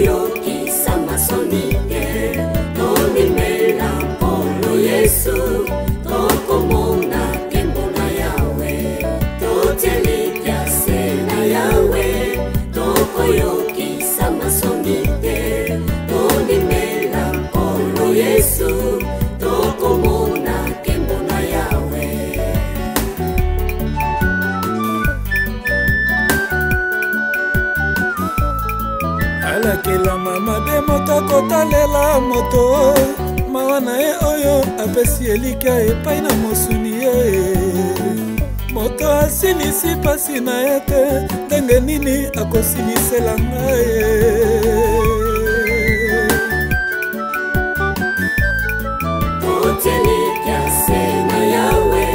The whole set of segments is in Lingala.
tokoyokisa masonite tondimela mpolo Yesu tokomona nkembo na Yawe totielika se na Yawe tokoyokisa masonite tondimela mpolo Yesu tokomona nkembo na Yawe. Alakela mama de moto kotalela moto mawana e oyo apesi elika epai na mosuni ye moto asilisi pasi na ye te ndenge nini akosilisela ngai totielika se na Yawe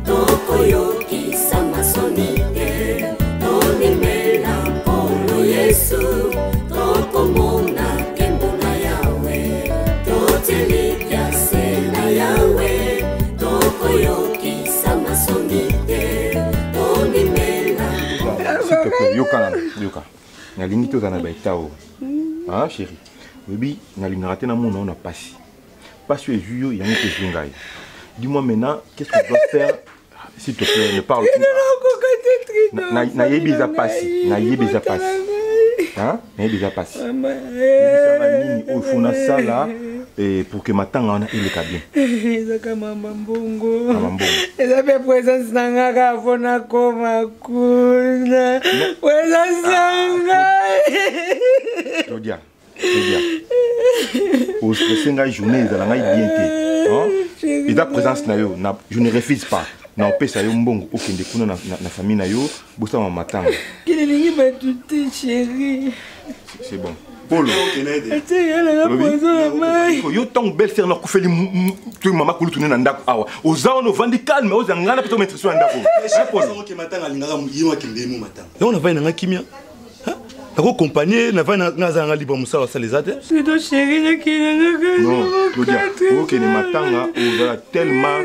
tokoyokisa masonite tondimela mpolo Yesu tokomona nkembo na Yawe totielika se na Yawe tokoyokisa masonite tondimela. S'il te plaît, yoka. Na limite aux anabaitao. Ah chérie. Baby, na liminate na mon on a passé. Pas sur juillet, il y a un peu. Dis-moi maintenant, qu'est-ce que je dois faire? S'il te plaît, ne parle pas. Na yebiza passé. Na yebiza passé. Hein? Na yebiza passé. Il faut na ça là. Et pour que ma tante en il est bien. Ezaka mambongo. Ezabe présence nanga fona koma kuna. Weza sanga. Claudia. Au stressinga journée za nanga bien té. Hein? Et da présence na yo, je ne refuse pas. Na opesa yo mbongo okende kuna na famille na yo, bosa ma tante. Kilingi batute chérie. C'est bon. Polo. Yo ton belle-sœur na kufeli tu mama kulu tunena ndako awa. Oza ono vandi calme oza ngana peto maîtrise ya ndako. Polo ke matanga lingaka yiwa kindemu matanga. Yo na vai na kimia. Nako compagnie na vai na zanga liba musala salezate. C'est do chérie na kinanga. Non, Claudia. OK ni matanga oza tellement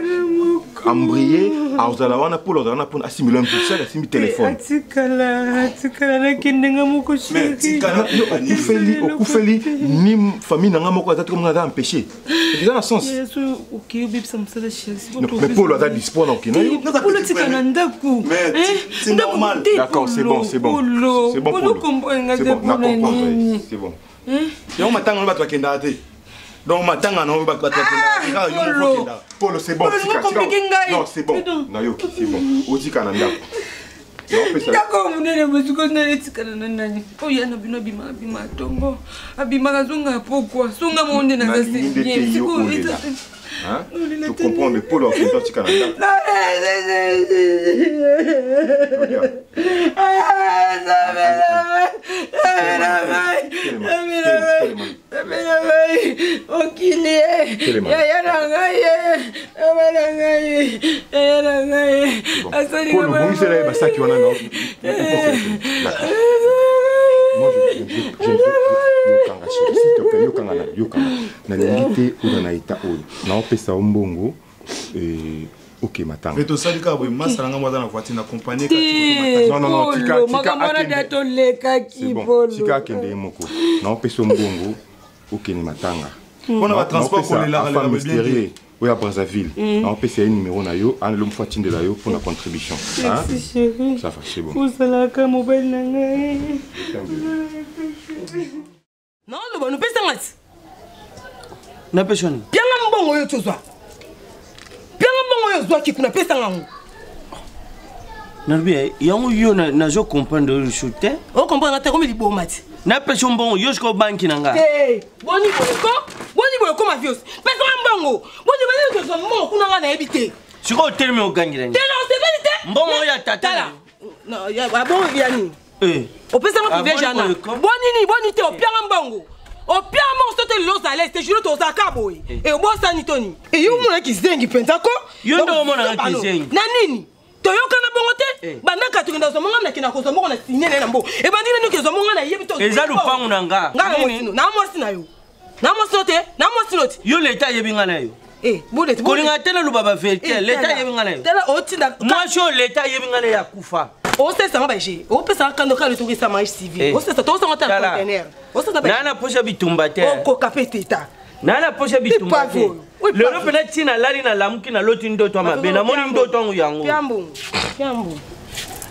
embrayé auzala wana polo wana pour assimiler un peu ça assimiler téléphone. Atikala na kinanga moko chérie. Mais okufeli ni famille nanga moko azatu comme na empêché. C'est déjà un sens. OK, bip ça me sala chérie. Mais polo a dispo na OK. Polo tikana ndaku. C'est normal. D'accord, c'est bon. C'est bon. C'est bon. Yo matanga ba twakenda ate. Donc matanga na ba twakenda. Polo c'est bon. Non, c'est bon. Nayo, c'est bon. Otika na ndako. D'accord, munene musuko na etikana na nani. Oya na bino bima tongo. Abima kazunga pokwa. Sunga monde na kasi. Hein? Tu comprends le polo qui est Canada. Moi OK matanga. Mais to salika boy masala nga mwana na voiture na compagnie ka non tika dato leka ki polo. Tika kende moko. Na opesa mbongo OK ni matanga. On a transport pour les la mystérieux. Oui à Brazzaville. Na opesa numéro na yo, an l'homme fatinde la yo pour la contribution. Hein? Ça va, c'est bon. Vous salaka mobile nanga. Non, le bon nous pesa ngati. Na peshoni. Bien mbongo yo tozwa. Qui kuna pesa ngangu. Narbi, yango yo na zo comprendre le shooter. On comprend ngata comme libo mati. Na peshon bon yo sko banki nanga. Eh, boni boko ma vios. Pesa mbongo. Boni bani ko mo kuna nga na ebité. Siko terme o gangi nanga. Tena c'est vérité. Mbongo ya tata. Non, ya bon yani. O pesa nga privé jana. Boni te o pianga mbongo. O pia mo sote los à l'est, je to zaka boy. Et o bossa ni toni. Et yo mo na kizengi pentako. Yo ndo mo na kizengi. Na nini? To yo kana bongote? Banaka tukenda zo monga na kina ko zo monga na sinye na mbo. E bandina no ke zo monga na yebi to. Eza lupangu nanga. Nini? Na morsi na yo. Na morsi note. Yo leta yebi ngana yo. Bullet. Ko linga tena lu baba vete, leta yebi ngana yo. Tela otinda. Moi sho leta yebi ngana ya kufa. O c'est ça ba j'ai. O peut ça quand le truc ça marche civil. O c'est ça to ça ta conteneur. O c'est ça ba. Nana poche bitumba te. O ko kapeteta. Nana poche bitumba te. Le lo pena tina lali na lamuki na loti ndoto mabe na moni ndoto ngo yango. Piambo.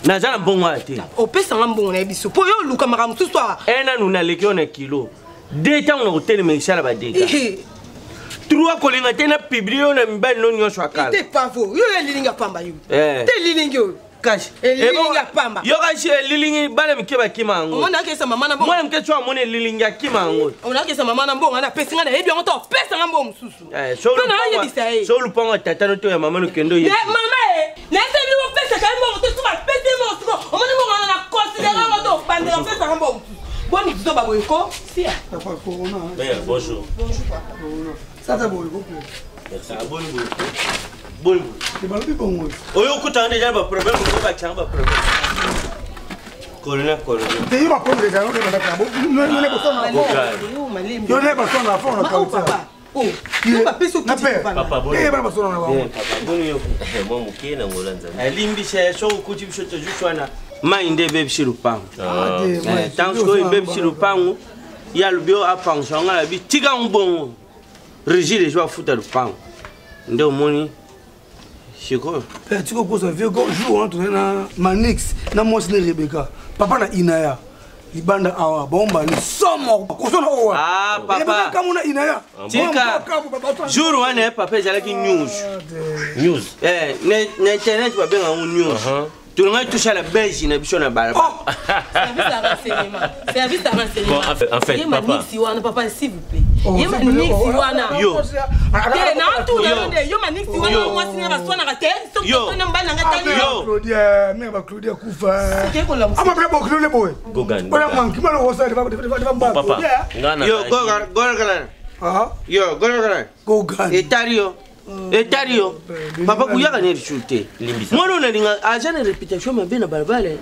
Na jana bongo ate. O peut ça mbongo na biso. Po yo luka makamu tout soir. Ena nuna lekio na kilo. Deta on hotel me sala ba deka. Trois kolinga tena publio na mbani no nyosho akala. Ite pavo. Yo lilinga pamba yo. Te lilinga. Kashi. Lilinga pamba. Yo kashi lilingi bana mkeba kimango. Mona kesa mama na bongo. Mwana mkechwa mone lilinga kimango. Mona kesa mama na bongo na pesinga na ebi ngoto pesa ngambo mususu. So lupango tata no to ya mama no kendo ye. Mama na se bi pesa ka mbongo to tuma pesa mo so. Omoni mo na considérer ngoto pandela pesa ngambo mususu. Boni to ba boyko. Sia. Papa corona. Bonjour. Bonjour papa. Ça va beaucoup. Merci. Bon. C'est pas le bon. Oyo kutana déjà ba problème ko ba chamba problème. Colonel. T'es eu ma pomme déjà on est d'accord. Non n'est pas ça na fond. Yo n'est pas ça na fond na comme ça. Oh. Yo ba peso ki papa. Eh ba ça na fond. Papa boni yo. Mo muke na ngolanza. Alimbi she so kuti bishoto jushwana. Mainde bebe shirupango. Tansko bebe shirupango. Ya lubio apango ngala bi tika mbongo. Régis les joueurs foot à l'Upango. Ndé moni. Chiko. Tu comprends ça vieux jour on tourner na Manix na Mosne Rebecca. Papa na Inaya. Ibanda awa bomba ni somo kusona owa. Ah papa. Kama una Inaya. Tika. Jour wane papa jalaki news. Na internet ba benga news. Tout le monde touche à la belge na biso na balaba. Service à renseignement. Bon, en fait, papa. Papa, s'il vous plaît. Yo manix wana. Yo. Na tout le monde yo manix wana moi signer ba sona raté. So na mbana ngata yo. Claudia, mère Claudia kufa. Ama bla bo Claudia boy. Gogan. Ona manki malo osa de ba. Papa. Yo Gogan. Ah. Yo Gogan. Etario. Papa kuyaka ne chuté. Moi on a dit agent de réputation mais bien na balbale.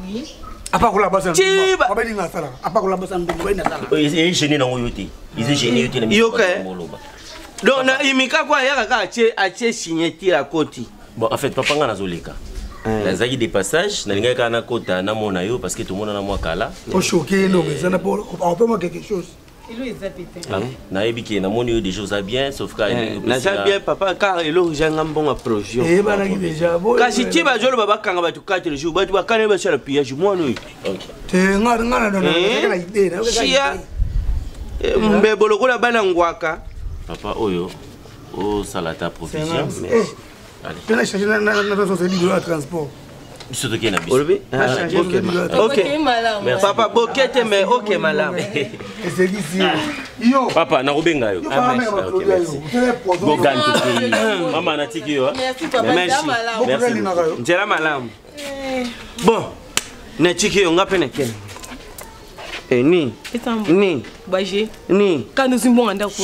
Oui. Apa kula basa. Papa dinga sala. Apa kula basa ndungu ina sala. Ils gêné dans yote. Ils gêné yote na Yo donc na imika kwa yaka ka atie signature à côté. Bon en fait papa nga nazoleka. Nazaki des passages na linga kana kota na mona yo parce que tout le monde na moi kala. Au choqué non mais ça n'a pas on peut moi quelque chose. Na ebiki na moni yo des choses à bien sauf que na za bien papa car elo janga mbonga projet. Eh bana ki déjà bon. Kasi tiba jolo baba kanga batu 4 jours batu bakane ba sala pillage moi no. OK. Te ngana na idée na. Chia. Mbe boloko la bana ngwaka. Papa oyo o salata provision. Allez. Tu as changé na société de transport. Surtout qu'il y a un Olbi. OK. Papa bokete mais OK madame. Et c'est ici. Yo. Papa na rubenga yo. OK merci. Gogan tuki. Mama na tiki yo. Merci papa. Merci. Njela malamu. Bon. Na tiki yo ngape na ken. Ni. Baje. Ni. Kanu simbo anda ko.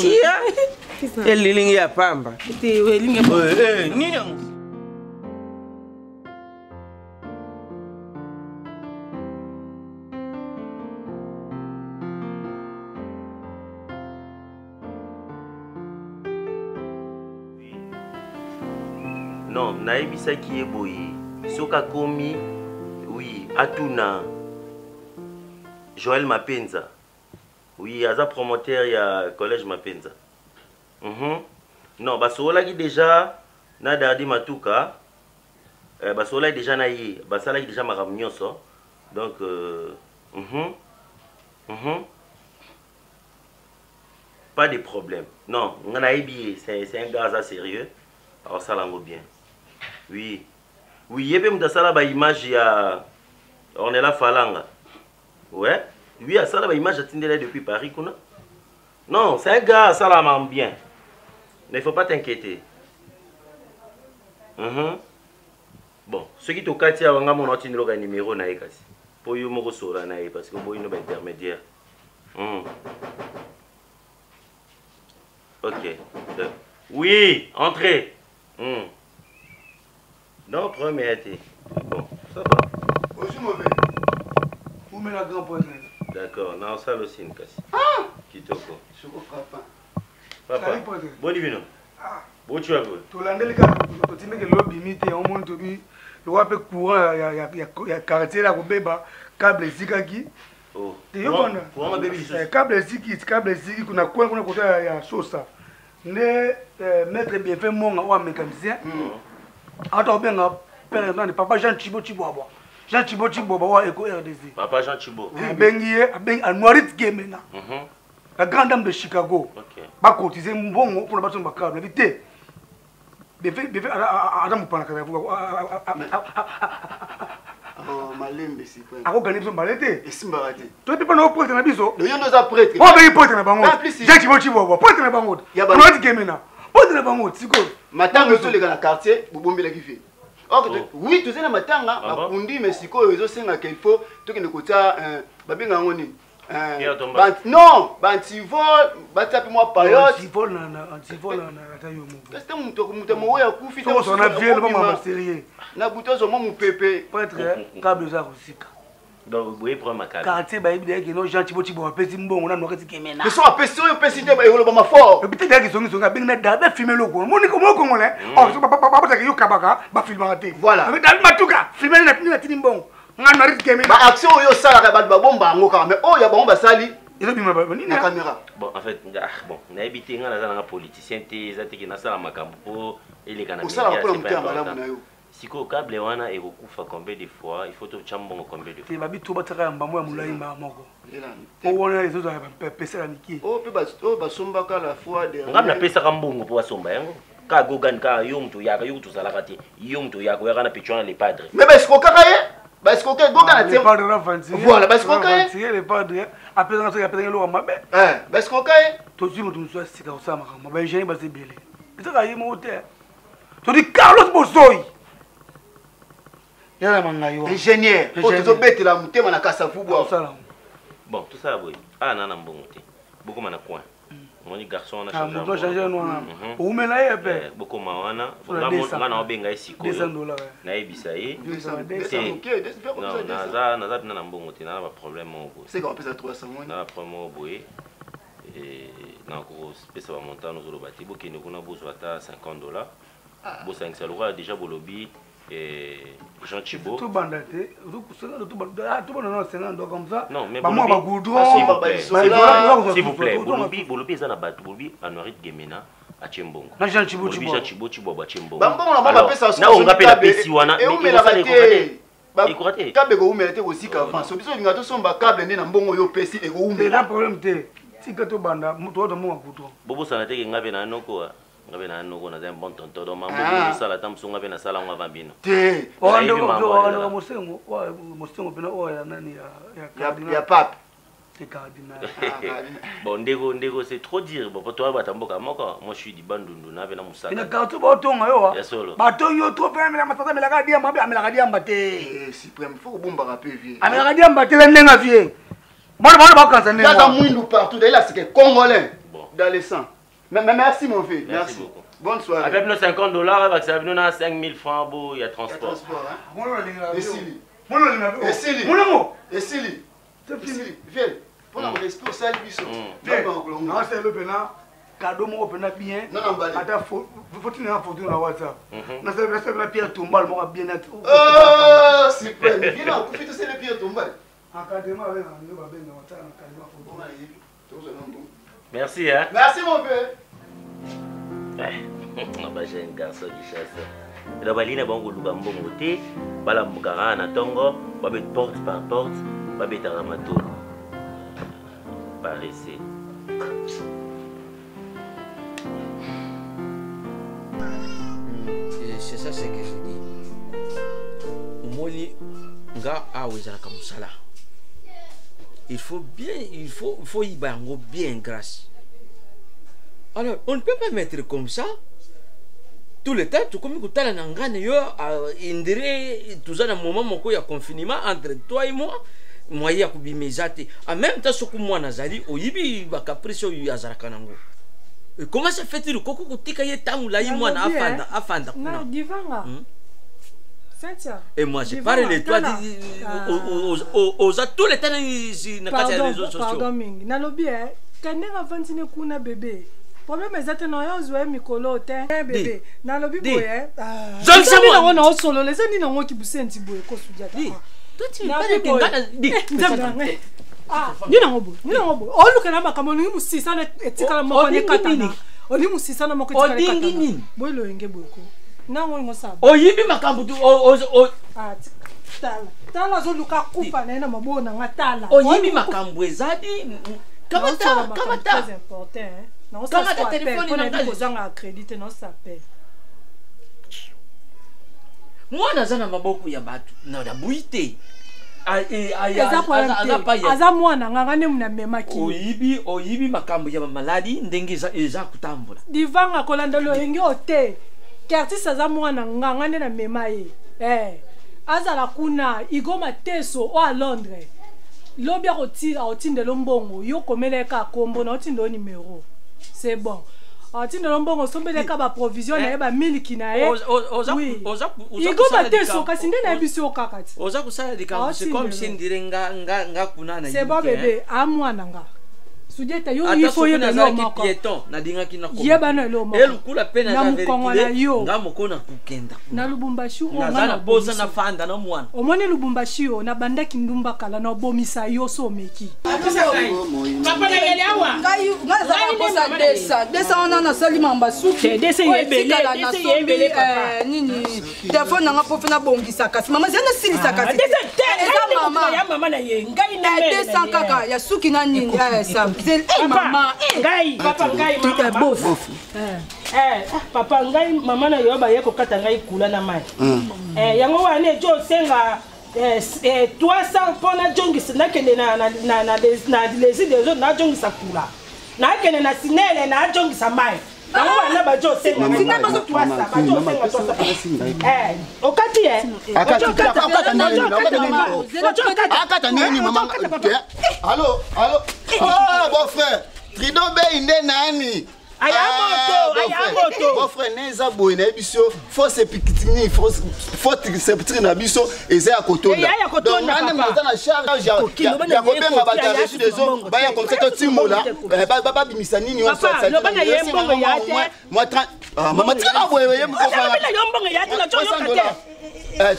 Elilingi ya pamba. Elilingi. Ni. Non, naibisa qui est boyi. Soka komi, oui, Atuna. Joël Mapenza. Oui, aza promoteur ya collège Mapenza. Non, basola qui déjà na dardi matuka. Basola déjà na yi, basala qui déjà maramnyoso. Donc pas de problème. Non, on a c'est un gars sérieux. Alors ça l'envoie bien. Oui. Oui, il y a même des images, on est là, Falanga. Ouais. Oui, à ça, l'image, j'attendais depuis Paris. Non, c'est un gars, ça l'a bien. Mais il ne faut pas t'inquiéter. Bon, ceux qui t'ont cassé, on a mon numéro, pour you, mon ressort, parce que vous avez un intermédiaire. Ok. Oui, entrez. Non, premier été. Bon, ça va. Bonjour, mauvais. Vous mettez la grande pointe. D'accord, non, ça aussi une casse. Ah! Kitoko. Je comprends pas. Papa, bon divino. Ah. Bon tu as vu. Tu l'as dit, tu as dit que l'homme limite, on monte, Je vois un peu courant, il y a quartier là, câble ici, qui. Oh. Câble ici, qu'on a quoi, qu'on a côté à chose ça. Ne mettre bien fait mon mécanicien. Attends bien, papa Jean Thibaut Thibaut. Jean Thibaut Thibaut, éco RDC. Papa Jean Thibaut. À Noirit Gemena. La grande dame de Chicago. Va cotiser mon bon pour la bâton de câble. Vite. Bien fait, Adam Panaka. Oh, malembe si quoi. A gagné son balete. Et simbarate. Toi tu peux nous prêter na biso. Le yon nous a prêté. On va y prêter na bango. J'ai Chibo. Prêter na bango. On dit Gemena. Prêter na bango, siko. Matanga tous les gars dans quartier, bobombe la kifi. Oui, tous les matanga, apundi mais siko rezo senga qu'il faut tout que ne kota babinga ngoni. Non, bantivol, batapi moi période. Antivol na tayo mo. Qu'est-ce que muto mo ya kufi to so na bien ba ma sérieux. Na butozo mo mu pepe. Prêtre câble za kosika. Donc vous prendre ma câble. Quartier ba ibide ke no Jean Thibaut ba pesi mbongo na nokati kemena. Ils sont à pesi o pesi te ba yolo ba ma fort. Et peut-être que ils sont bien da ba filmer loko. Moni ko ngolé. Oh so papa ta yo kabaka ba filmer te. Voilà. Avec dal matuka filmer na tini mbongo. Ngana rit kemena. Ba action yo sala ka ba bomba ngoka mais oh ya bomba sali. Ils ont mis ma caméra. Bon, en fait, bon, on a évité un politicien, ils ont été dans la macambo, et les canadiens. Si le câble est là, il faut combien de fois, il faut tout chambon combien de fois. Il va tout battre un bambou à moulin moko. On a les autres à passer la Niki. Oh, peut pas somba la fois de. On a payé ça comme bon pour somba. Quand Gogan, quand Yom to Yaka, Yom to Salakati, Yom to Yaka, on a pichon les padres. Mais est-ce qu'on a parce que Gogan les padres enfants. Voilà, parce qu'on a les padres. Après, on a appelé l'eau à ma bête. Parce qu'on a tout de suite, nous sommes si comme ça, ma belle génie, c'est bien. C'est ça, il m'a ôté. Tu dis Carlos Bossoy. Ingénieur, pour te bêter la montée, on a cassé à foubois. Bon, tout ça, oui. Ah, non, non, bon, beaucoup de coin. Mon garçon, on a changé. On a changé, on a changé. Beaucoup de mana. On a benga ici. $200. Na ebisaye. Non, naza na mbongo te na ba problème mo. C'est qu'on peut ça 300 na problème boye. Et na ko pesa ba montant nous lo bati boki ne kuna bozo ata $50. Bo 500 € déjà bolobi et Jean Thibaut. Tout bandaté, tout bandaté 50 comme ça. Non, mais moi ba goudron, s'il vous plaît, bolobi za na batu bolobi Anorit Gemena. A Chimbongo. Na Jean Thibaut Jean Thibaut ba Chimbongo. Bambongo na ba pesa so. Na on appelle la pesi wana. Et on met la écoutez. Câble go umela aussi qu'avant. So biso binga to somba câble ne na mbongo yo pesi e go umela. Le problème te. Si que to banda muto to mo akuto. Bobo sana te ngabe na noko. Ngabe na noko na un bon tonton do mambo sala tamso ngabe na sala ngwa vambino. Te. Ndo mosengo, mosengo pena o ya nani ya pape. Bon, Ndego, c'est trop dire. Bon, pour toi, moi je suis du Bandundu, na vena musaka. Ina kartu ba tonga yo. Ya solo. Ba tonyo trop fait mais la matata mais la gadia mabe amela gadia mbate. Suprême, faut bomba rapper vieux. Amela gadia mbate la ndenga vieux. Moi ba kansa ndenga. Il y a mwindu partout, là c'est que congolais. Dans les sangs. Mais merci mon fils, merci beaucoup. Bonne soirée. Avec nos $50, avec ça nous a 5000 francs beau, il y a transport. Et Sili. Et Sili. C'est fini. Viens. Pour la respect ça biso. Non, c'est le pena cadeau mo pena bien. Non mbali. Ata faut tenir photo na WhatsApp. Na c'est la pierre tombale mo bien être. Oh, super. Viens là, pour faire c'est la pierre tombale. Encadrement avec un ba ben na WhatsApp encadrement. Merci hein. Merci mon père. On va j'ai un garçon qui chasse. La baline bongo luka mbongo te, bala mbukara na tongo, ba bet porte par porte, ba betara mato. Paressez. C'est ça ce que je dis. Moli nga awezala kamusala. Il faut y bango bien grâce. Alors, on ne peut pas mettre comme ça tout le temps. Tout comme tu as un yo indire tout ça dans moment moko ya confinement entre toi et moi. Moi ya kubimezate en même temps soku moi nazali oyibi ba caprice yo azaraka nango. Comment ça fait-il koko kutika ye tangu la moi na afanda na divanga Cynthia. Et moi je parle de toi aux tous les temps ici na kati ya réseaux sociaux. Pardon mingi na lobby kandenga vantine kuna bébé problème ezate na yo zwe mikolo te bébé na lobi boye Jean Samuel na solo les ni na ngo ki busenti boye ko sudia ta toi tu pas de ngana di ni na ngobo o luka na makambo ni musisa na etikala moko ne katana oni musisa na moko etikala katana boye lo yenge boye ko na ngo ngo saba oyibi makambo tu tala zo luka kupa na mabona ngatala oyibi makambo ezadi kamata très important non ça c'est téléphone na kozanga crédit non ça paie mwana zana maboko ya batu na buite aza mwana ngangane muna memaki oyibi makambo ya maladi ndenge eza kutambula divanga kolanda lo yengi ote kertis aza mwana ngangane na memaye azala kuna igoma teso o a Londres lobia otinde lombongo yo komeleka kombo na otinde o numéro c'est bon otinde lombongo sombeleka ba provision na ba miliki na ye oui igoma teso kasi nde na biso kakati oza kusala dika c'est comme si ndire nga kuna na c'est bon bébé a mwana nga sujeta yo il faut yeba no mako piéton na dinga kina ko yeba no lo mako elukula pena na verité nga mokona kukenda na Lubumbashi o na boza na fanda na mwana omoni Lubumbashi o na banda kindumba kala na bomisa yo so meki papa na yele awa ngai ngaza kosa desa ona na salima mbasuki desa yebele papa nini telefone nga pofe na bongisa kasi mama zena silisa kasi desa mama ya mama na ye ngai na desa kaka ya suki na nini ça maman papa ngai papa ngai mama na yo ba ye ko kata ngai kula na mai yango wane jo senga 300 pona jongisa na kende na les idées na jongisa kula na kende na sinele na jongisa mai yango wana ba jo senga na ba jo senga okati akata nini mama allo bon frère Tridon be inde nani ayamoto bon frère neza boy na biso force pikitini force se petit na biso eza ya kotonda donc nane maza na charge ya kobenga bata reçu des autres ba ya comme ça timola ba bimisa nini wa ça lo bana yembongo ya te moi 30 mama tika boy yembo ko fa bana yembongo ya te na joyo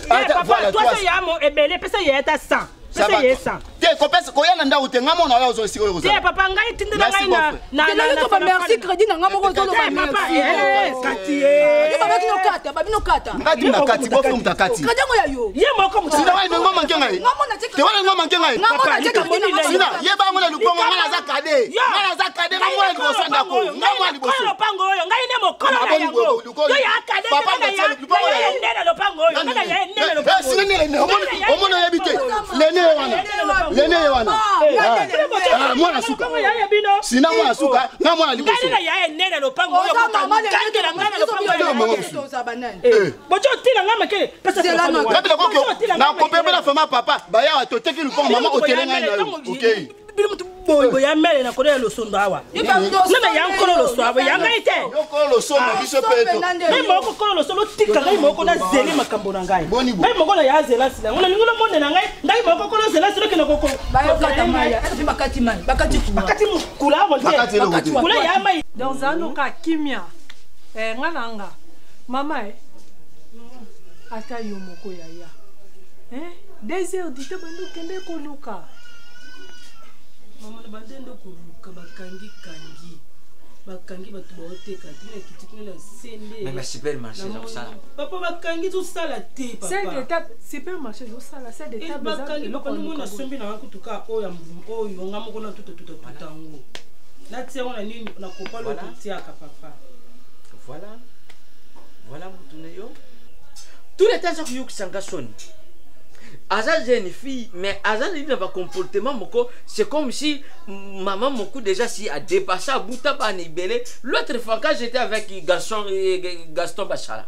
kate papa toi ça yamo ebele pesa yeta 100 pesa yesa te kopesa koyana ndao te ngamo na yo zo siko yo te papa ngai tindela ngai na ko merci crédit na ngamo ko zo lo papa kati baba kino kata babino kata ngati na kati bo fum ta kati kada ngo ya yo ye moko mutsi sina wai ngoma ngengai ngamo na cheka te wala ngoma ngengai ngamo na cheka sina ye ba ngona lupongo ngala za kade ngamo ya liboso ndako ngamo ya liboso lopango yo ngai ne mokolo na yango yo ya kade papa na tsalo lupongo ya ndela lopango yo ngana ya ndela lopango sina ne omono ya bite lene wana mwana suka sina mwana suka na mwana liboso ngana ya ndela lopango yo kangela ngana lopango yo bocho tila ngama ke pesa kabila kokyo na kopembe na fama papa baya to teki lupongo mama otelenga na okay boy ya mele na kolela losondo awa nana ya nkolo loso awa ya ngai te yokolo losondo biso peto ngai moko kolo loso tika ngai moko na zeli makambo na ngai ngai moko na ya zela sila ngona ningola monde na ngai moko kolo zela sila kino koko bakata maya bakati kula monte kula ya mai dans un cas kimia ngananga mama ata yo moko ya 2 heures dite bando kende ko luka mama bandendo kuruka bakangi batu baoteka tina kitikina la sende mais supermarché là ça papa bakangi tout ça la te papa c'est d'étape supermarché yo ça là c'est d'étape bakangi papa nous na sombi na kutuka oyo ngamo kona tutango na tiango na nini na kopalo kutiaka papa voilà mutuneyo tous les temps que yo kisanga soni Aza jeune fille, mais Aza n'a pas comportement moko, c'est comme si maman moko déjà si a dépassé à Bouta Banibele. L'autre fois quand j'étais avec Gaston Bachala.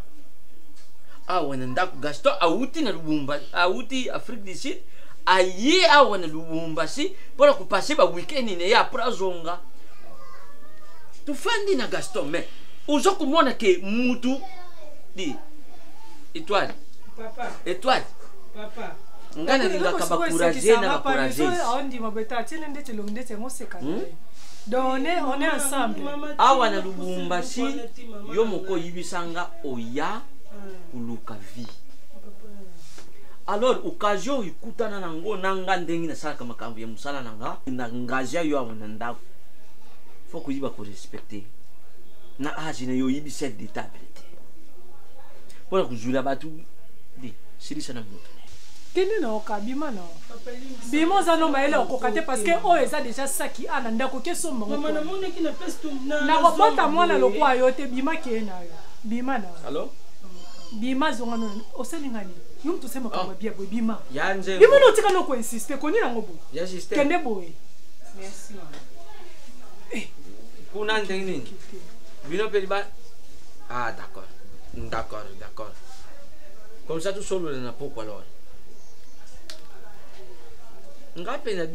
Ah ouais, Gaston a outi na Lubumbashi, a outi Afrique du Sud, a yé a ouais na Lubumbashi pour que passer ba week-end ni ya prazonga. Tu fandi na Gaston, mais aujourd'hui moi na ke mutu di étoile. Papa. Étoile. Papa. ngana lingaka bakuraje na bakuraje on dit mabeta tine ndete lo ndete ngoseka donc on est ensemble awa na Lubumbashi yo moko yibisanga oya kuluka vie. Alors occasion ikutana nango nanga ndengi na sala kama kambu ya musala nanga na ngazia yo abona ndako faut kuyiba ko respecter na age na yo yibisa d'étabilité pour kujula batu di sirisa na mutu kende na okabima na bimo za no maele okokate parce que o eza déjà ça qui ana ndako keso mongo mama na mona ki na pesto na robota mwana lokwa yo te bima ke na yo bima na allo bima zonga no oselingani yum to sema kama bia boy bima yanje bima no tika no ko insister koni na ngobo ya sister kende boy merci mama kuna ndengi bino pe ba ah d'accord comme ça tout solo na pourquoi alors ngape na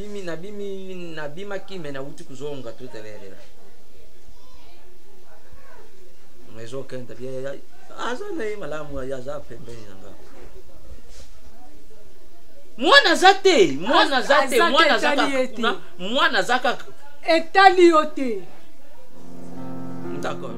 bima kime na uti kuzonga tutelelera mezo kenta bia azana malamu ya za pembeni nanga mwana zaka etali yote d'accord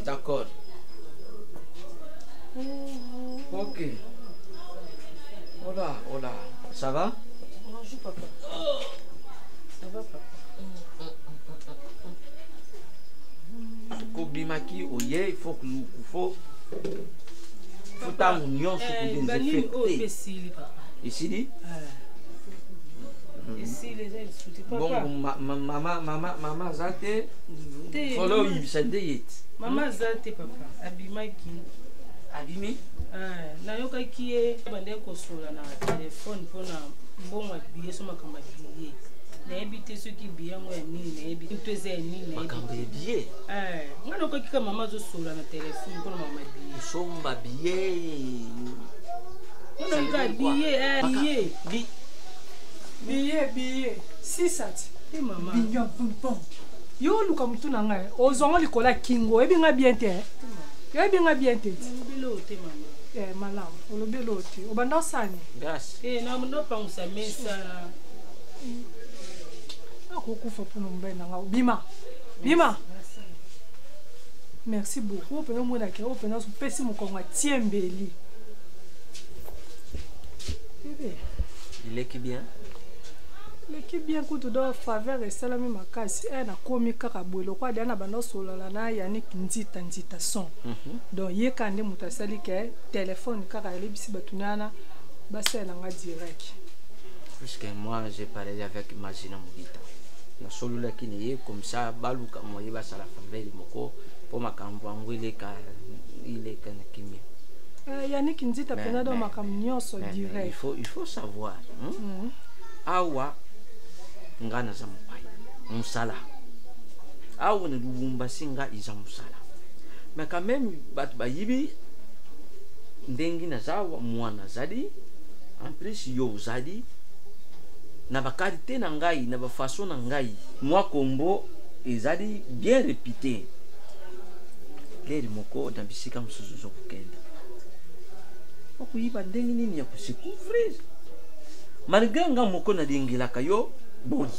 D'accord. Ok. Hola. Ça va? Bonjour papa. Ça va papa? Kobimaki oye, il faut ta union sur des effets. Ici dit? Ici les gens discutent pas. Bon, maman zate. Follow you said it. Maman zate papa. Abimi? Na yoka kie bande ko sola na téléphone pona mbongo biye so makamba biye. Na ebite so ki biye ngo ya nini na ebite tweze nini na makamba biye. Ngana ko kika mama zo sola na téléphone pona mama biye. Somba biye. Ngana ka biye. Biye. Si sati. Mama. Biya bon. Yo luka mutu na ngai. Ozongo likola kingo ebinga bien te. Yo ebinga bien te. Bilo te mama. Malamu. Olobelo te. Obanda sani. Grâce. Na mno pangusa mesa. Akokufa pour nombe na ngai. Bima. Merci beaucoup. Opena mona ke opena so pesi mokongo tiembeli. Bébé. Il est qui bien? L'équipe bien que tu dois faveur et salami makasi na komi kaka bwelo kwa dia na bando solola na Yannick nzita son donc ye kande mutasali ke téléphone kaka lebisi batunana basela nga direct puisque moi j'ai parlé avec Magina Mugita na solola kini ye comme ça baluka moye basala faveur moko po makambo angwile ka ile kana kimia Yannick nzita pena do makambo nyonso direct il faut savoir awa ngana za mpai musala awu ne Lubumbashi nga iza musala mais quand même bat bayibi ndengi na zawa mwana zadi en plus yo zadi na ba qualité na ngai na ba façon na ngai moi kombo ezadi bien répété les moko dans bisika musuzu zo kukenda okuyiba ndengi nini ya kusikufrir malgré nga moko na dingila kayo boni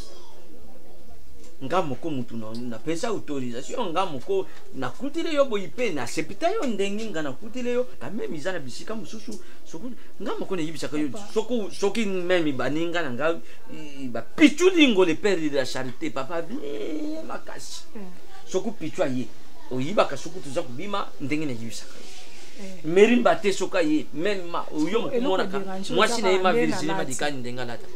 nga moko mutu na pesa autorisation nga moko na kutile yo boyipe na sepita yo ndengi nga na kutile yo quand même izana bisika mususu soko nga moko na yibisa kayo soki même baninga na nga ba pichulingo le père de la charité papa bien makasi soko pichwa ye oyiba ka soko tuza kubima ndengi na yibisa kayo merimba te soka ye même ma yo mona ka moi si na ma virgile ma dikani ndenga lata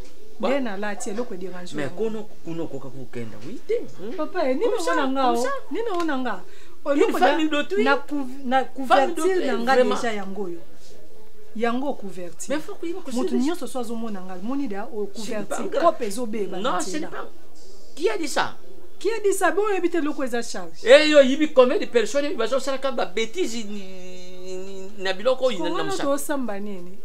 bena lati eloko dérange mais kono kuno koka kukenda oui te papa ni na ngao ni na nga oloko na couverture na nga déjà yango couverture mais faut que mutu nyonso so azomona nga moni da couverture kope ezobeba non c'est pas qui a dit ça qui a dit ça bon éviter loko eza charge et yo yibi combien de personnes ils vont faire ba bêtise na biloko ina na msa to samba nini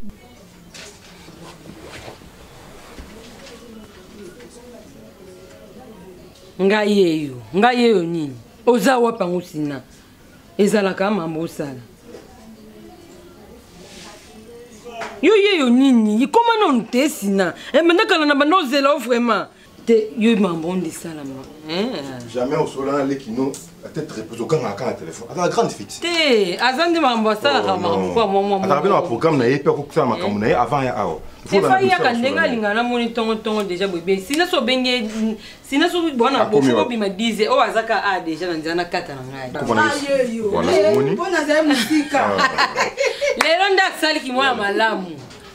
ngai yeyo nini oza wapa ngusina ezalaka mambo osala yo yeyo nini ikoma non te sina emenakala na banozela vraiment te yo mambo ndisalama jamais au solana lekino la tête repose au gang à la téléphone à la grande fixe te azandi mambo asalaka mambo kwa mwa ataka bino programme na yepe ko kusala makambo na ye avant ya awo te fa ya kandenga lingana moni tongo déjà bébé sina so benge sina so bona bofo bima dize o azaka a déjà na nzana kata na ngai voilà moni bona za musika lelo nda sali ki mwa malamu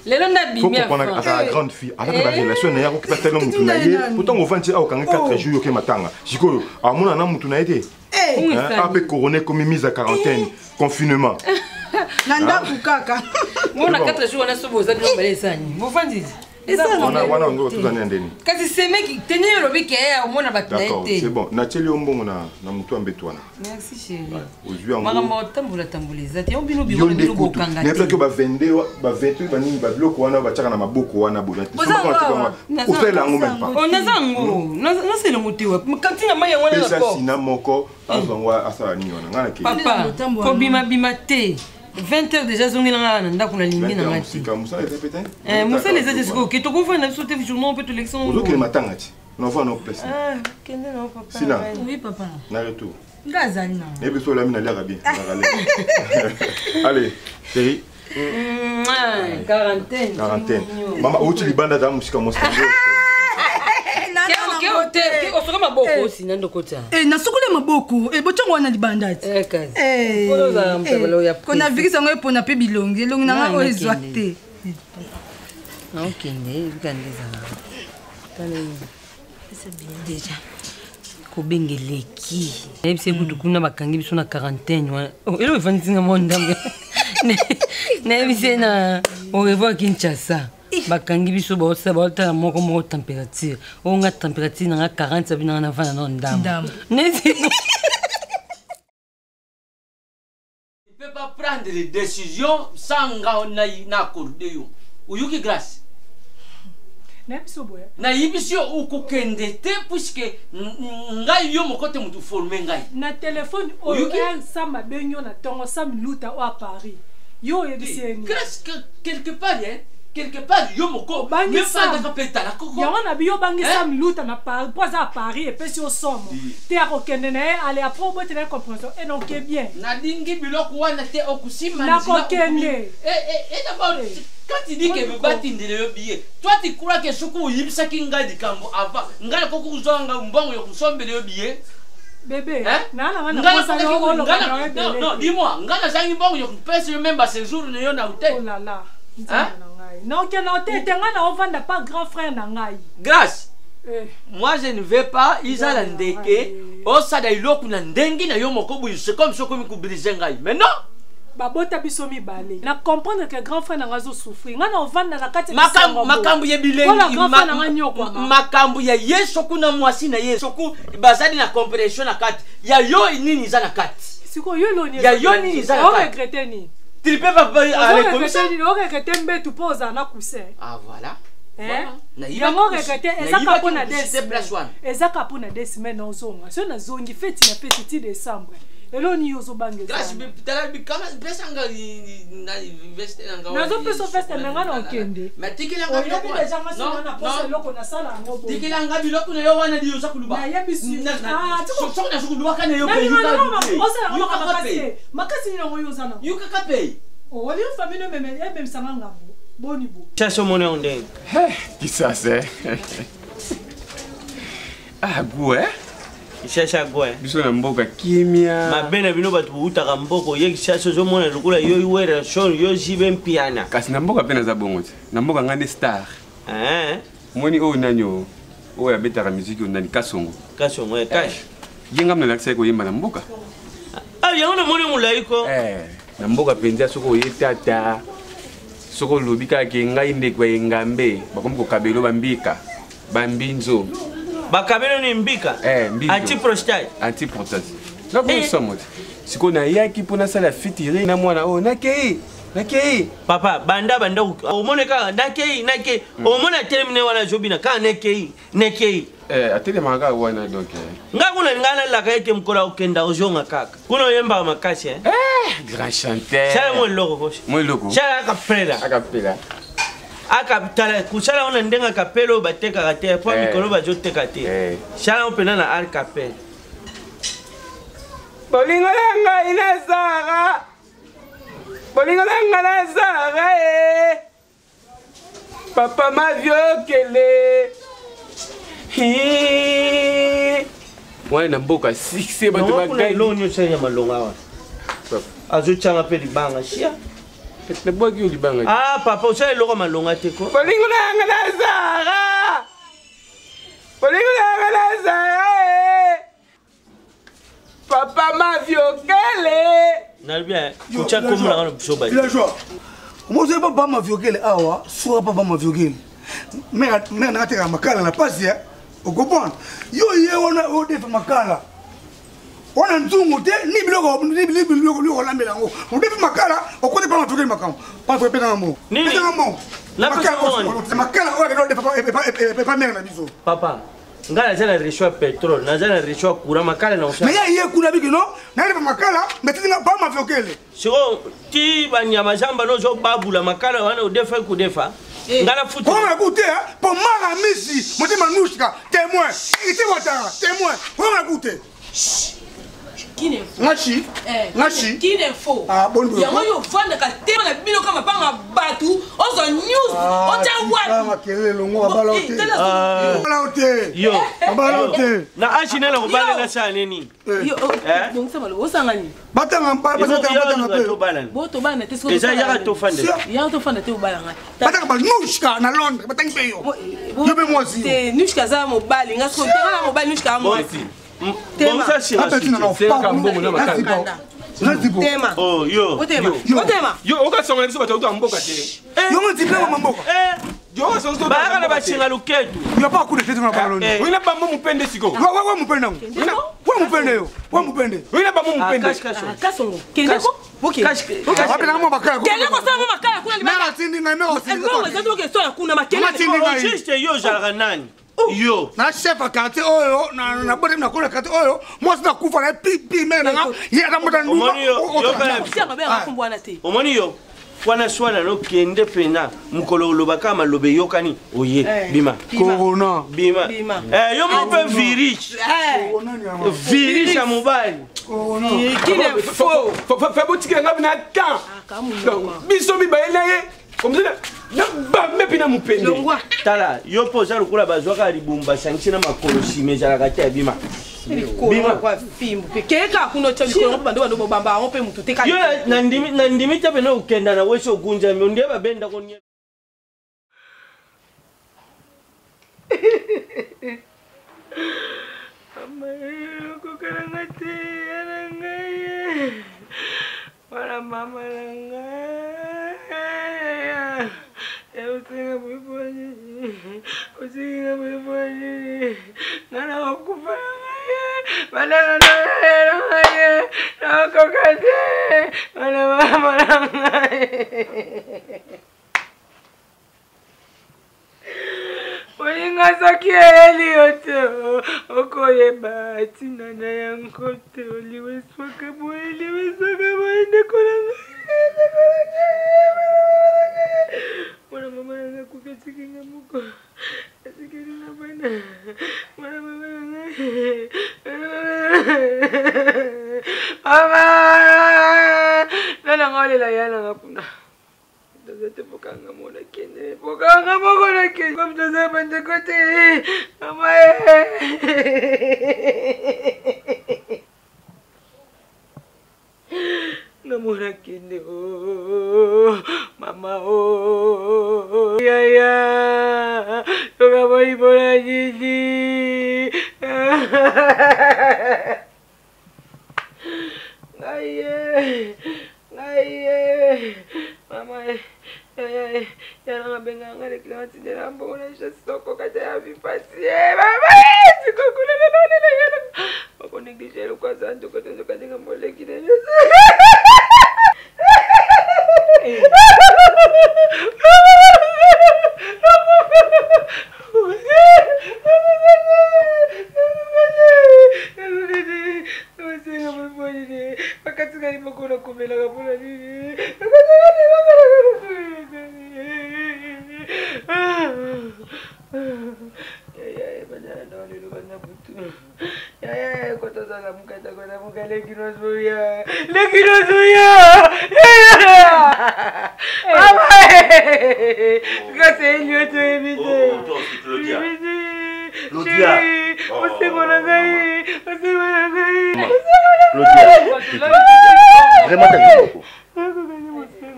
lelo nda bimia faut comprendre à la grande fille avec la relation na yako kipata tellement mutu na ye pourtant on va dire au kanga 4 jours yoke matanga sikoyo amona na mutu na ete ape couronné comme mise à quarantaine confinement nanda kukaka mona 4 jours na so boza bilo balesani bofandizi wana ngo tuzana ndeni kasi semeki tenye lobi ke ya mona batnaite d'accord c'est bon na teli ombongo na mutu ambetwana merci chérie ozwi mama motambula tambuleza te obino biro bino bokanga te ne pas vende ba vetu ba nini ba biloko wana ba chaka na maboko wana bona o fela ngo même pas on azango na c'est le motiwe kantina maya wana na ko sina moko azongwa asala nini wana ngana ke papa ko bima te 20h déjà zongela ngana ndako na lingi na ngati musa les répéter musa les répéter ko ke to ko fa na sauter journaux peut l'élection ozo ke matanga ti no va no place kende no papa sina oui papa na retour ngazali na et puis so la mina l'air bien allez chérie quarantaine mama uti libanda da musika mosika osoka maboko sina ndokota nasukule maboko botongo wana libanda ti kona vikisa ngo epona mpe bilongi elongi nanga oyo ezwa te okende vikandeza déjà kobengeleki nayebisa kutu kuna bakangi biso na quarantaine wana elo efandisinga mondambe nayebisa na au revoir Kinshasa bakangi biso baotala moko température onga température nanga 40 sabina na vana na ndambo nesi il peut pas prendre des décisions sans na accorder yo uyuki grâce na yibisio ukukende te puisque ngai yo mokote mutu former ngai na téléphone oyo sama benyo na tongo sam luta o à Paris yo yebiseni grâce quelque part hein quelque part yo moko même pas de capeta la koko ya wana biyo bangi sam luta na Paris poza à Paris et pesi au somme te akokende na aller après bote na compréhension et donc bien na dingi biloko wana te okusima na kokende et d'abord quand tu dis que me bati ndele billet toi tu crois que suku yibisa kinga dikambo avant ngala koko uzonga mbongo yo kusombele yo billet bébé non dis-moi ngala zangi mbongo yo kupesa yo même ba séjour ne yo na hôtel oh là là non que non te ngana ovanda pas grand frère na ngai grâce moi je ne vais pas izala ndeke osada iloku na ndengi na yo moko bu c'est comme soko mi kubriser ngai mais non babota biso mibale na comprendre que grand frère nanga zo souffrir ngana ovanda na kati makambu ye bilengi makambu ya yeso kuna mwasi na yeso ku bazali na compréhension na kati ya yo nini za na kati siko yo lo ni ya yo nini za na kati regretter ni tu peux pas aller comme ça ni regretter mbetu poza na coussin ah voilà yango regretter ezaka pona ezaka pona des semaines ozonga so na zongi fête na fête ti décembre eloni yozo bange grâce bitala bikama pesa nga na investe nga nazo pesa feste menga na okende matikila nga biloko loko na sala ngo bo tikila nga biloko na yo wana diyo zakuluba na yebisu so na zakuluba kana yo pe makasi ni ngo yoza na yuka kape o wali famille même sanga ngambo boni bo chaso mone onde qui ça c'est ah goût hein Kishasha quoi? Biso na mboka kimia. Mabena bino batu utaka mboko ye kishasha zo mona lukula yo iwera show yo jibe mpiana. Kasi na mboka pena za bongo. Na mboka ngande star. Moni o nanyo. O ya betaka musique o nani Kasongo. Kasongo cash. Yenga mna lakisa ko yemba na mboka. Yango na moni mulaiko. Na mboka penza soko yetata. Soko lobika ke ngai ndekwa ngambe. Bakomko kabelo bambika. Bambinzo. Bakabelo ni mbika? Mbika. Anti-prostate. Anti-prostate. Na kwa somo. Siko na yaki pona sala fitire na mwana o nakei. Nakei. Papa, banda omoneka nakei. Omona termine wana jobina ka nakei. Atele manga wana donc. Ngakuna ngana la kaite mkola okenda ojonga kaka. Kuna yemba makasi grand chanteur. Chala mo loko koshi. Mo loko. Chala akapela. Akapitala kusala ona ndenga kapelo bateka kate po mikolo bajoteka te. Chala opena na al kapel. Bolingo langa inasara. Bolingo langa nasara Papa ma viokele. Wana na mboka 6 bato bagai. Lo nyo senya malonga wa. Azo changa pe libanga shia. Le bogi o libanga. Papa usale loko malonga te ko. Bolingo langa nasara. Bolingo langa nasara Papa ma viokele. Nalbia kucha komula ngana bisoba. Villageois. Moi je pas ma viokele awa, soit pas ma viokele. Mais na teka makala na pasi au comprendre. Yo ona o defa makala. Ona nzungu te ni biloko la melango. On defa makala au côté pas ma viokele makam. Pas faire péter mo. Péter mo. La makala o que defa pas mère na biso. Papa. Ngala jana rishwa petrol, na jana rishwa kura makala na usha. Mais ya kura biki no? Na ile makala, metinga ba ma viokele. Siko ti banyama jamba no zo babula makala wana udefa kudefa. Ngala futi. On a goûté pour mara misi, monte manouchka, témoin. Ite watara, témoin. On a goûté. Qui n'est faux? Ngachi. Qui n'est faux? Bon. Yango yo vanda ka tema na bino kama panga batu, ozo news, ocha watu. Makelele ngo balote. Yo. Balote. Na ashina na kubale na sana nini? Yo, bon ça malo, osangani. Batanga pe. Boto bana te sko. Eza yaka to fande. Ya to fande te ubalanga. Batanga ba nushka na Londres, batanga pe yo. Yo be moi aussi. Te nushka za mobali, ngasko te na mobali nushka moi. Bon ça c'est Tema. Oh yo. Tema. Yo oka songa biso bato mboka te. Yo mo tipe mo mboka. Yo oka songa ba na ba chinga luketu. Yo pa ku de tetu na baloni. Wina ba mo mupende siko. Wa mupende ngo. Wa mupende yo. Wa mupende. Wina ba mo mupende. Kasongo. Kendeko? OK. Apela mo makala. Kendeko sa mo makala kuna libanga. Mera tindi na mera tindi. Ngo ngezo ke so ya kuna makela. Juste yo jara nani. Yo na chef akate oyo na bote na kona kate oyo moi na kufa na pipi mena nga ya na mota nduma omoni yo wana swana no kende pena mukolo lobaka malobe yokani oye bima corona bima yo mo pe virus ya mobile kile fo fa boutique ngabi na temps biso bi baela ye comme ça na ba mepina mupende tala yo poza lukula bazwaka libumba sanchi na makolo shime jala kati bima bima kwa fimbu keka kuno chabi ko bando bando bamba on pe mutu teka yo na ndimi tabe no ukenda na weso ogunja ndiye babenda ko nye ko karangate anangaye para mama nangaya usinga mwiponi nana wakufanya manana nangaya nakokate mana mama nangaya Olingasakia Elioto, Okoye Batina Nayankote, Oliweswakabo, Nicola. What a mama could taking a muko. As a kid in a banana. Mama! Nanangoli la yana puna. Dati bukanga muna kini. Bukanga muna kini. Kom sa sa bandakote. Mama. na mona kende oh mama oh yaya toka boy bola jiji Ngaye mama ya nga benga ngale kila tindela mbona soko kata ya vipasi mama sikokula na bako negligere kwa zanto kwa tenzo kadinga mole kidene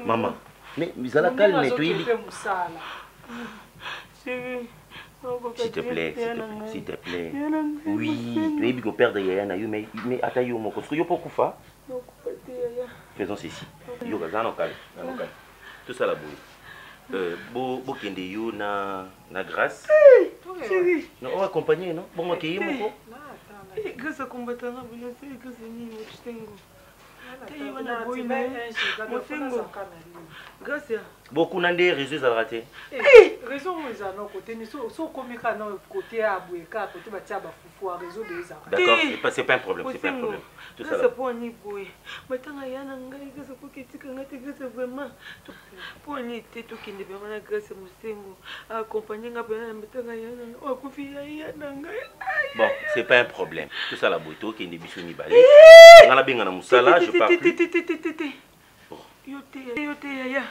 Maman, mais Misala calme, tu y s'il te plaît, s'il te plaît. Oui, tu es bien père de Yaya Nayu, mais attends, mon costume, yo pas kufa. Faisons ceci. Yo gazano calme, tout ça la bouille. Bo kende yo na grâce. Non, on va accompagner, non? Bon, ok, yo mon grâce à combattant, grâce à ni beaucoup n'ont des réseaux à rater. Raison ils en ont côté ni so comme quand côté à Boueka côté batia ba fufu à réseau des arts. D'accord, c'est pas un problème, c'est pas un problème. Tout ça là. Pour ni boy. Matanga yana ngai que ça pour que tu ngate que c'est vraiment pour ni te to qui ne peut pas grâce musengo accompagner nga bana matanga yana o kufi yana ngai. Bon, c'est pas un problème. Tout ça la boito qui ne biso ni balé. Ngala benga na musala, je parle plus. Yote ya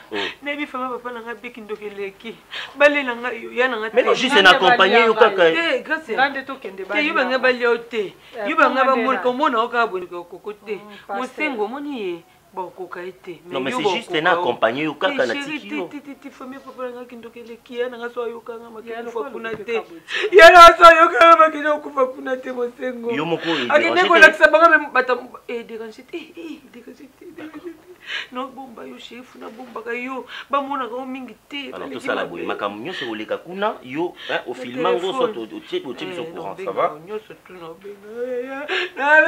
nebi fama papa nanga beki ndokeleki balela nga ya nanga mais non juste na accompagner yo kaka grâce ngande to kende ba yo banga baliote yo banga ba moni ko mona o ka boni ko kote musengo moni ye bon ko kaite non mais c'est juste na accompagner yo kaka na tikio ti fami papa nanga kindokeleki ya nanga so yo kanga makino ko kuna te ya na so yo kanga makino ko kuna te musengo yo moko akine ko lakisa banga bata déranger non bomba yo chef na bomba ka yo ba mona ko mingi te alors tout ça la boy makamu nyoso oleka kuna yo au filmant go so to check au courant ça va nyoso tu no benga na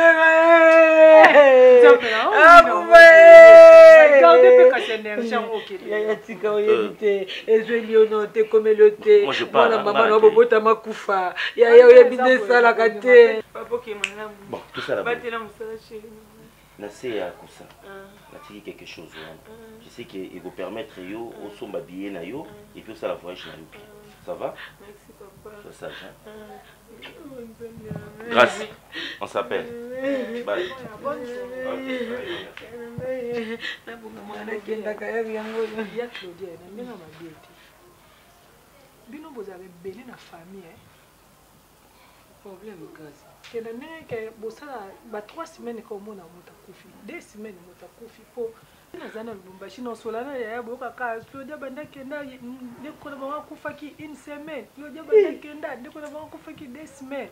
gardez pe ka énergie en ok ya tika o yebite ezweli ono te komelote mona mama no bobota makufa ya yebide sala ka te papa ki malamu bon tout ça la boy batela musala chérie Nassé à Koussa, Natiki quelque chose. Je sais qu'il vous permettre yo, au son babillé na yo, et puis ça la voyage na lupi. Ça va? Merci papa. C'est ça, grâce. On s'appelle. Bye. Bino vous avez belé na famille problème grâce. Que la nègre bosala ba 3 semaines ko mona mota kufi 2 semaines mota kufi po na zana lubumbashi no solana ya boka ka so dia banda kenda ne ko ba kufa ki 1 semaine yo dia banda kenda ne ko ba kufa ki 2 semaines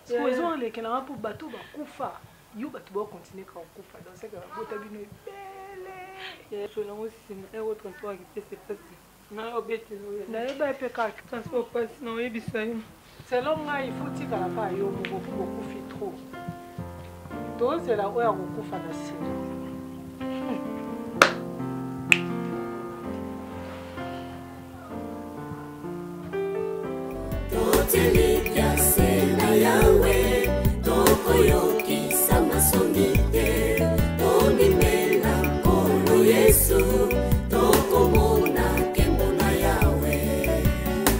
so ils les kena pour bateau ba kufa yo bateau ba continuer ka kufa dans ce cas bota bino belle so na aussi na o transport qui c'est facile na obeti na eba pe ka transport passe na ebisa selon moi il faut tika la pa yo beaucoup fi trop donc c'est là où on kufa na siri toteli kiase na yawe tokoyoki samasonite tonimela nkolo yesu tokomona nkembo na yawe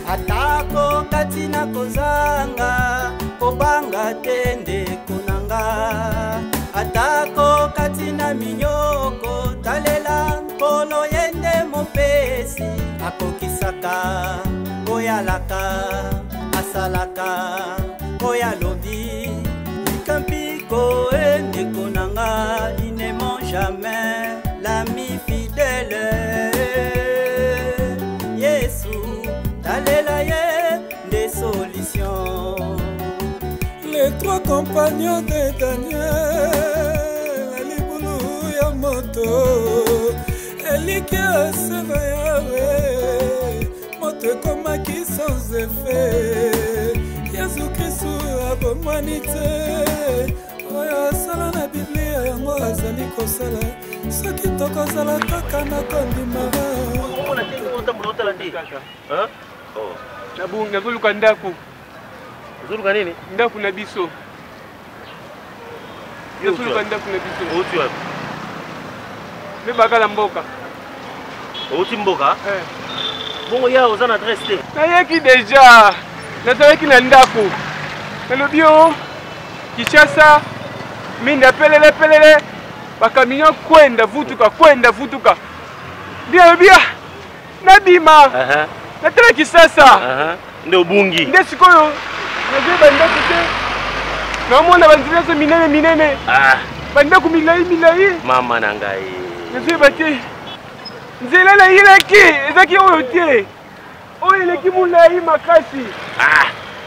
atako kati na kozanga kobanga tende kunanga atako kati na minyoko talela nkolo yende mopesi akokisaka oyalaka asalaka oyalobi likampiko ende kunanga il ne ment jamais solutions. Les trois compagnons de Daniel, Alibulu Yamoto, Elikia Sevayawe, Moto Komaki sans effet, Yesu Christu Abomanite, Oya Sala na Biblia yango azali kosala, soki tokozala kaka na kondima. Nazoluka ndako. Nazoluka nini? Ndako na biso. Nazoluka ndako na biso. Uti wapi? Mebakala mboka. Uti mboka? Bongo ya ozana adresse te. Nayeki deja. Nazalaki na ndako. Nalobi o Kinshasa minda pelele bakamion kwenda vutuka. Ndio bia. Nabima. Natala Kinshasa. Ndio bungi. Ndio sikoyo. Nazeba ndako te. Naomona banzilezo minene. Bandako milai. Mama nangai. Nazeba te. Nzela na ileki, ezaki oyo te. Oyo eleki mulai makasi.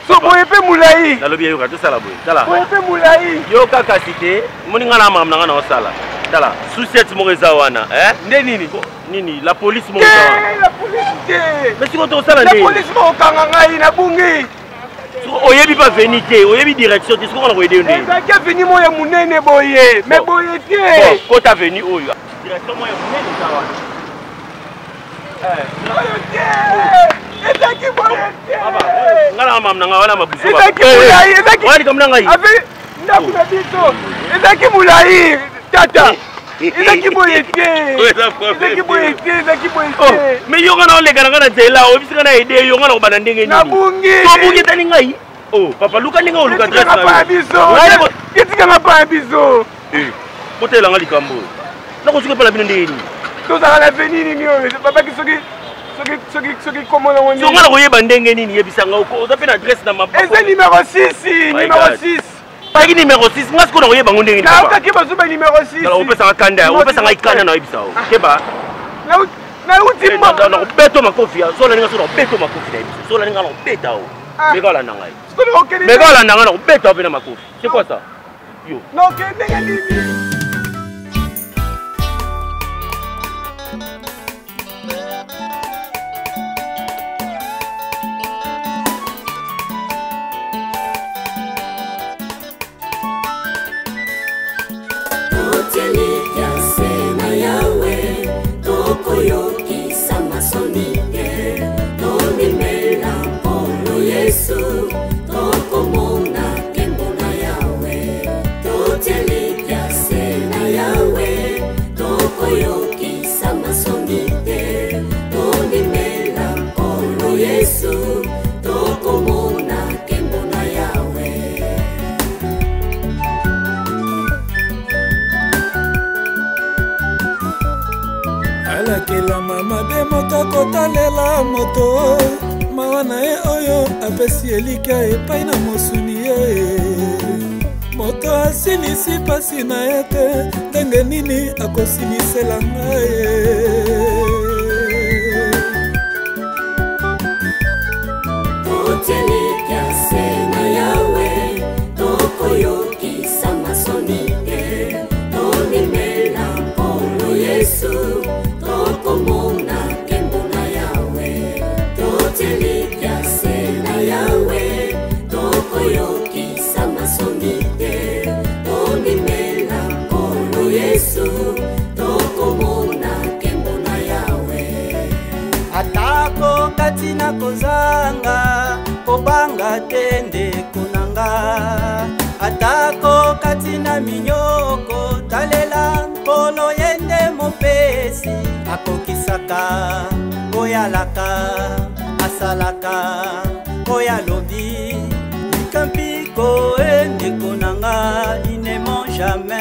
So boye pe mulai. Nalobi yoka to sala boye. Tala. Boye pe mulai. Yoka kasite, moninga na mama nanga na osala. Tala, sucette mo wana, Nde nini? Nini, la police mo wana. La police te. Mais siko to sala nde. La police mo kanga ngai na bungi. Oyebi pas venir te, oyebi direction te, siko na ko aider nde. Ezaki veni mo ya munene boye, mais boye te. Bon, ko ta venu oyo. Direction mo ya munene za wana. Ezaki boye te. Ngala mama nanga wana mabuso. Ezaki mulai, ezaki. Wali kamna ngai. Ave ndaku na biso. Ezaki mulai, tata. Ezaki boye te. Ezaki boye te. Mais yonga na olega na nzela, obisika na ide yonga na kobana ndenge nini. Na bungi. To bungi tani ngai. Oh, papa luka ninga oluka dress na. Ngapa biso. Kitika ngapa biso. Kotela ngali kambo. Na ko suka pala bino ndeni. To za la venini ni oyo. Papa kisoki komona woni. So ngala koyeba ndenge nini yebisanga uko. Ozape na adresse na maboko. Eza numéro 6, numéro 6. Pagi numéro 6, ngasi ko na koyeba ndenge nini. Na ukaki bazuba numéro 6. Kala opesa kanda, opesa ikana na yebisao. Keba. Na uti mba na beto makofi ya. So la ninga so na beto makofi na yebisao. So la ninga na beta o. Megala na ngai. Megala na ngana beta o pe na makofi. C'est quoi ça? Yo. Non, ndenge nini? alakela mama de moto kotalela moto mawa na ye oyo apesi elika epai na mosuni ye moto asilisi pasi na ye te ndenge nini akosilisela ngai atako kati na kozanga kobanga tende kunanga atako kati na minyoko talela nkolo yende mopesi akokisaka oyalaka asalaka oyalobi likampiko ende kunanga il ne mange jamais